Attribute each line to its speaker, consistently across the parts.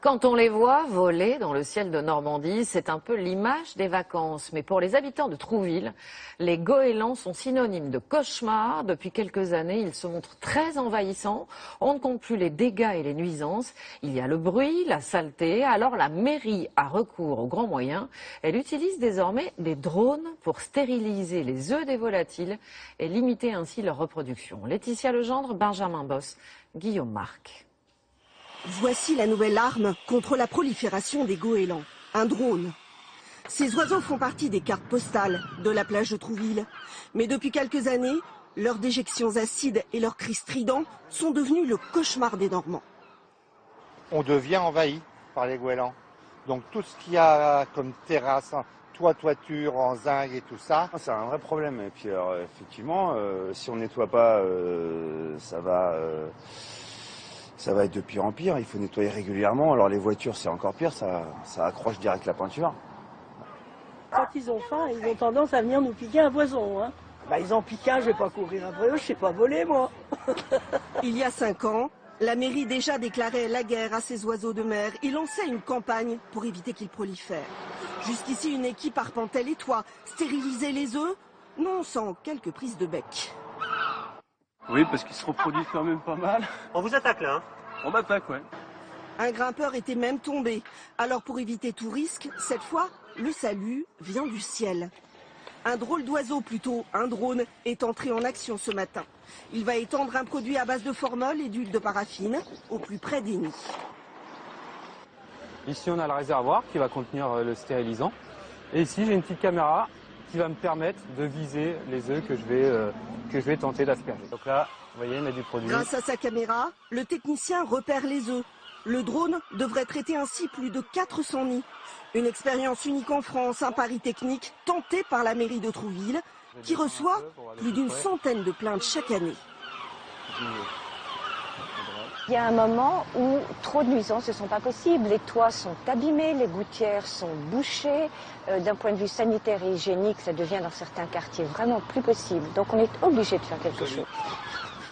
Speaker 1: Quand on les voit voler dans le ciel de Normandie, c'est un peu l'image des vacances. Mais pour les habitants de Trouville, les goélands sont synonymes de cauchemar. Depuis quelques années, ils se montrent très envahissants. On ne compte plus les dégâts et les nuisances. Il y a le bruit, la saleté. Alors la mairie a recours aux grands moyens. Elle utilise désormais des drones pour stériliser les œufs des volatiles et limiter ainsi leur reproduction. Laetitia Legendre, Benjamin Boss, Guillaume Marc.
Speaker 2: Voici la nouvelle arme contre la prolifération des goélands, un drone. Ces oiseaux font partie des cartes postales de la plage de Trouville. Mais depuis quelques années, leurs déjections acides et leurs cris stridents sont devenus le cauchemar des Normands.
Speaker 3: On devient envahi par les goélands. Donc tout ce qu'il y a comme terrasse, toiture en zinc et tout ça.
Speaker 4: C'est un vrai problème. Et puis alors, effectivement, si on ne nettoie pas, ça va être de pire en pire. Il faut nettoyer régulièrement. Alors les voitures, c'est encore pire. Ça accroche direct la peinture.
Speaker 5: Quand ils ont faim, ils ont tendance à venir nous piquer un poisson. Ils en piquent un, je vais pas courir après eux, je sais pas voler moi.
Speaker 2: Il y a 5 ans, la mairie déjà déclarait la guerre à ces oiseaux de mer et lançait une campagne pour éviter qu'ils prolifèrent. Jusqu'ici, une équipe arpentait les toits, stérilisait les œufs, non sans quelques prises de bec.
Speaker 6: Oui, parce qu'ils se reproduisent quand même pas mal.
Speaker 7: On vous attaque là, hein?
Speaker 6: On m'attaque, ouais.
Speaker 2: Un grimpeur était même tombé. Alors pour éviter tout risque, cette fois, le salut vient du ciel. Un drôle d'oiseau, plutôt un drone, est entré en action ce matin. Il va étendre un produit à base de formol et d'huile de paraffine au plus près des nids.
Speaker 8: Ici, on a le réservoir qui va contenir le stérilisant. Et ici, j'ai une petite caméra qui va me permettre de viser les œufs que je vais tenter d'asperger. Donc là, vous voyez, il y a du produit.
Speaker 2: Grâce à sa caméra, le technicien repère les œufs. Le drone devrait traiter ainsi plus de 400 nids. Une expérience unique en France, un pari technique tenté par la mairie de Trouville, qui reçoit plus d'une centaine de plaintes chaque année.
Speaker 9: Il y a un moment où trop de nuisances ne sont pas possibles. Les toits sont abîmés, les gouttières sont bouchées. D'un point de vue sanitaire et hygiénique, ça devient dans certains quartiers vraiment plus possible. Donc on est obligé de faire quelque chose.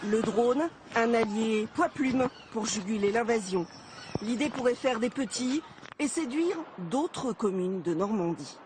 Speaker 2: Le drone, un allié poids-plume pour juguler l'invasion. L'idée pourrait faire des petits et séduire d'autres communes de Normandie.